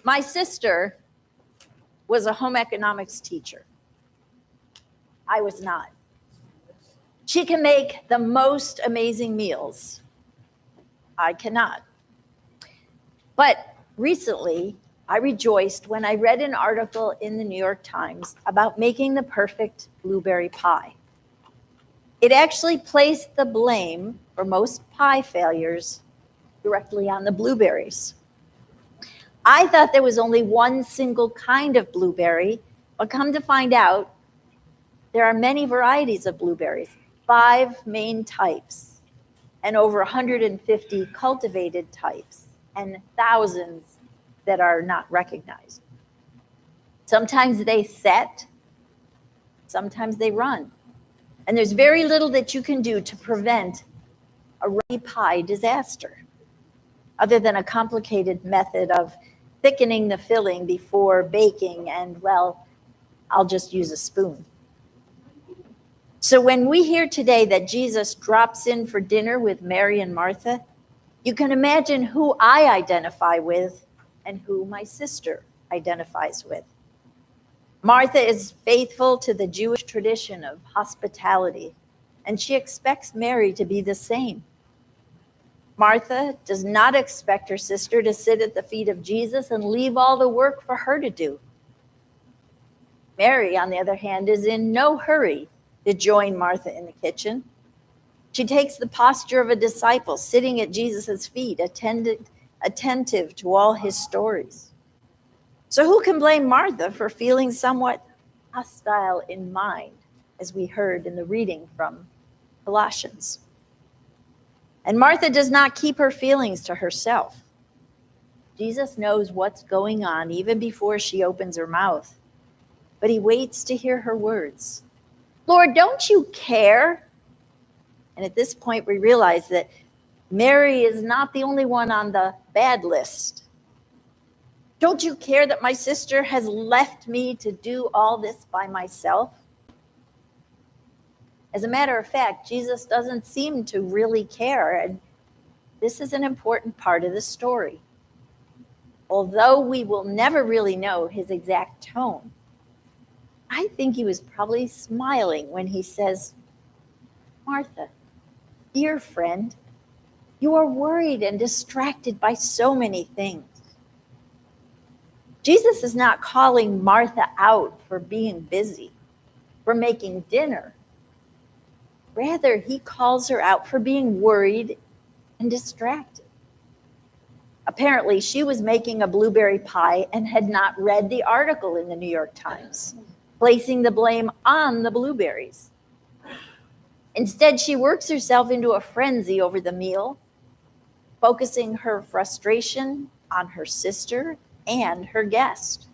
My sister was a home economics teacher. I was not. She can make the most amazing meals. I cannot. But recently, I rejoiced when I read an article in the New York Times about making the perfect blueberry pie. It actually placed the blame for most pie failures directly on the blueberries. I thought there was only one single kind of blueberry, but come to find out, there are many varieties of blueberries, 5 main types, and over 150 cultivated types, and thousands that are not recognized. Sometimes they set, sometimes they run. And there's very little that you can do to prevent a ready pie disaster, other than a complicated method of thickening the filling before baking, and well, I'll just use a spoon. So when we hear today that Jesus drops in for dinner with Mary and Martha, you can imagine who I identify with and who my sister identifies with. Martha is faithful to the Jewish tradition of hospitality, and she expects Mary to be the same. Martha does not expect her sister to sit at the feet of Jesus and leave all the work for her to do. Mary, on the other hand, is in no hurry to join Martha in the kitchen. She takes the posture of a disciple, sitting at Jesus' feet, attentive to all his stories. So who can blame Martha for feeling somewhat hostile in mind, as we heard in the reading from Colossians? And Martha does not keep her feelings to herself. Jesus knows what's going on even before she opens her mouth, but he waits to hear her words. Lord, don't you care? And at this point, we realize that Mary is not the only one on the bad list. Don't you care that my sister has left me to do all this by myself? As a matter of fact, Jesus doesn't seem to really care, and this is an important part of the story. Although we will never really know his exact tone, I think he was probably smiling when he says, Martha, dear friend, you are worried and distracted by so many things. Jesus is not calling Martha out for being busy, for making dinner. Rather, he calls her out for being worried and distracted. Apparently, she was making a blueberry pie and had not read the article in the New York Times, placing the blame on the blueberries. Instead, she works herself into a frenzy over the meal, focusing her frustration on her sister and her guest,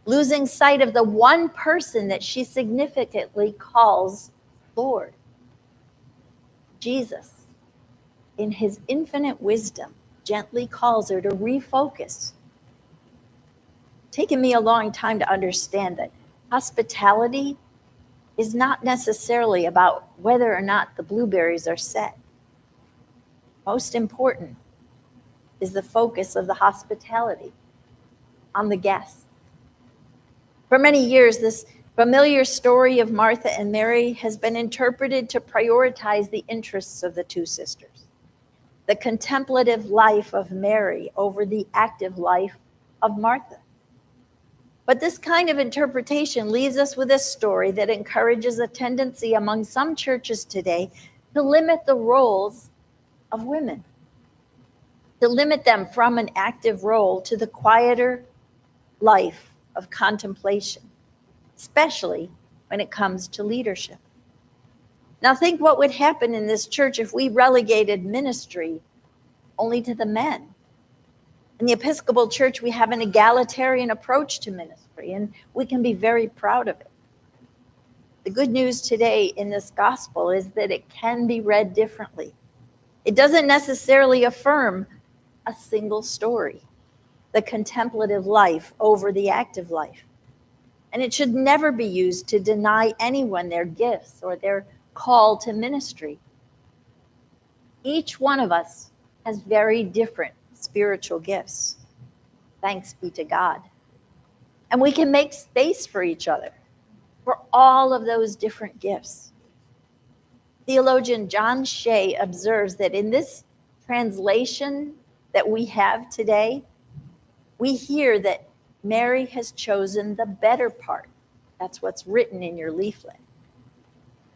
losing sight of the one person that she significantly calls Lord. Jesus, in his infinite wisdom, gently calls her to refocus. It's taken me a long time to understand that hospitality is not necessarily about whether or not the blueberries are set. Most important is the focus of the hospitality on the guests. For many years, this familiar story of Martha and Mary has been interpreted to prioritize the interests of the two sisters, the contemplative life of Mary over the active life of Martha. But this kind of interpretation leaves us with a story that encourages a tendency among some churches today to limit the roles of women, to limit them from an active role to the quieter life of contemplation, especially when it comes to leadership. Now think what would happen in this church if we relegated ministry only to the men. In the Episcopal Church, we have an egalitarian approach to ministry, and we can be very proud of it. The good news today in this gospel is that it can be read differently. It doesn't necessarily affirm a single story, the contemplative life over the active life. And it should never be used to deny anyone their gifts or their call to ministry. Each one of us has very different spiritual gifts. Thanks be to God. And we can make space for each other, for all of those different gifts. Theologian John Shea observes that in this translation that we have today, we hear that Mary has chosen the better part. That's what's written in your leaflet.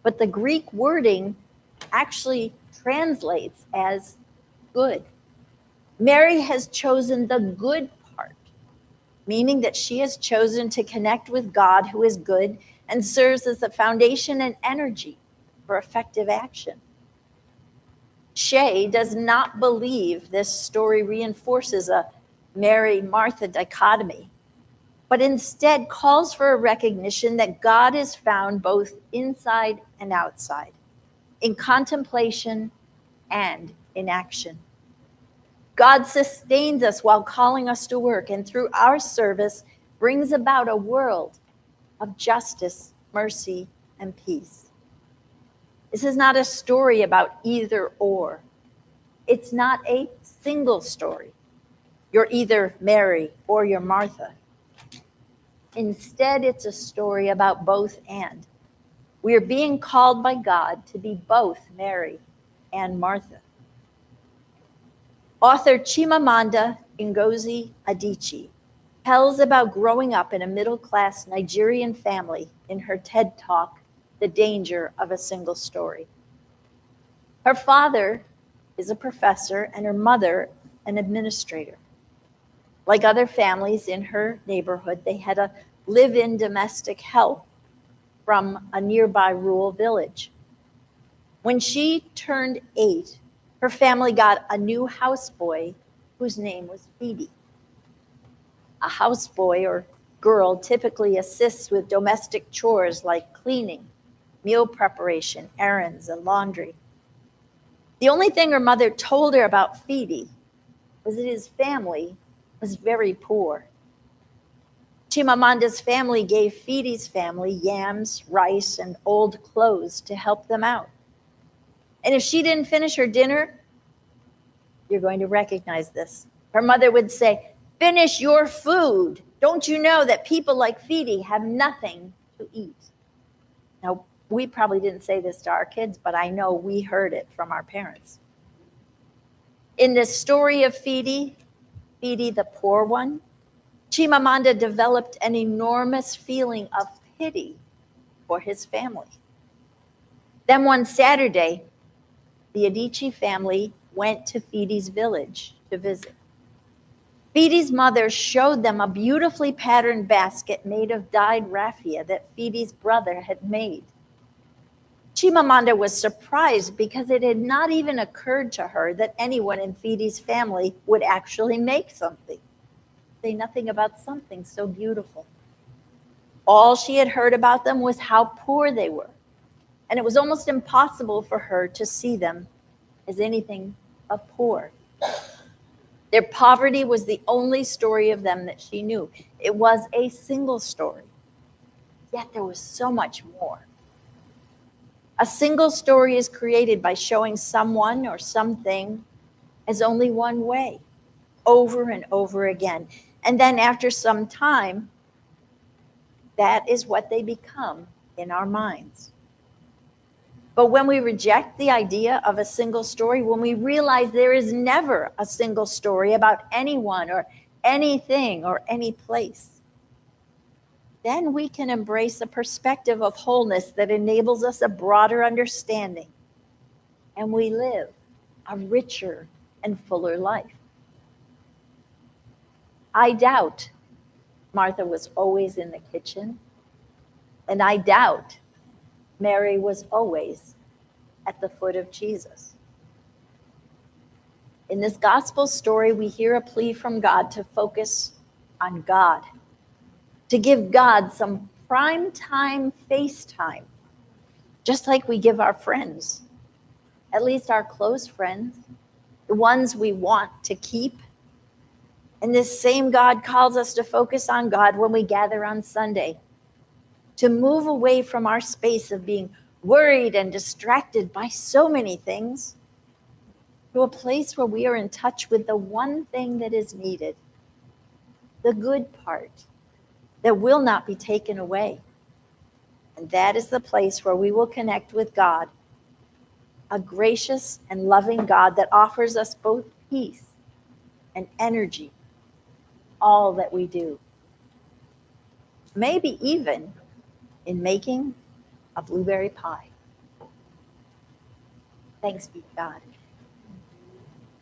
But the Greek wording actually translates as good. Mary has chosen the good part, meaning that she has chosen to connect with God, who is good and serves as the foundation and energy for effective action. Shea does not believe this story reinforces a Mary-Martha dichotomy, but instead calls for a recognition that God is found both inside and outside, in contemplation and in action. God sustains us while calling us to work, and through our service brings about a world of justice, mercy, and peace. This is not a story about either or. It's not a single story. You're either Mary or you're Martha. Instead, it's a story about both and. We are being called by God to be both Mary and Martha. Author Chimamanda Ngozi Adichie tells about growing up in a middle-class Nigerian family in her TED Talk, The Danger of a Single Story. Her father is a professor and her mother an administrator. Like other families in her neighborhood, they had a live-in domestic help from a nearby rural village. When she turned 8, her family got a new houseboy whose name was Phoebe. A houseboy or girl typically assists with domestic chores like cleaning, meal preparation, errands, and laundry. The only thing her mother told her about Phoebe was that his family was very poor. Chimamanda's family gave Phoebe's family yams, rice, and old clothes to help them out. And if she didn't finish her dinner, you're going to recognize this. Her mother would say, "Finish your food. Don't you know that people like Phoebe have nothing to eat?" Now, we probably didn't say this to our kids, but I know we heard it from our parents. In the story of Phoebe the poor one, Chimamanda developed an enormous feeling of pity for his family. Then one Saturday, the Adichie family went to Phoebe's village to visit. Phoebe's mother showed them a beautifully patterned basket made of dyed raffia that Phoebe's brother had made. Chimamanda was surprised because it had not even occurred to her that anyone in Phoebe's family would actually make something. Say nothing about something so beautiful. All she had heard about them was how poor they were, and it was almost impossible for her to see them as anything but poor. Their poverty was the only story of them that she knew. It was a single story, yet there was so much more. A single story is created by showing someone or something as only one way, over and over again. And then after some time, that is what they become in our minds. But when we reject the idea of a single story, when we realize there is never a single story about anyone or anything or any place, then we can embrace a perspective of wholeness that enables us a broader understanding, and we live a richer and fuller life. I doubt Martha was always in the kitchen, and I doubt Mary was always at the foot of Jesus. In this gospel story, we hear a plea from God to focus on God, to give God some prime time FaceTime, just like we give our friends, at least our close friends, the ones we want to keep. And this same God calls us to focus on God when we gather on Sunday, to move away from our space of being worried and distracted by so many things, to a place where we are in touch with the one thing that is needed, the good part that will not be taken away. And that is the place where we will connect with God, a gracious and loving God that offers us both peace and energy, all that we do. Maybe even in making a blueberry pie. Thanks be to God.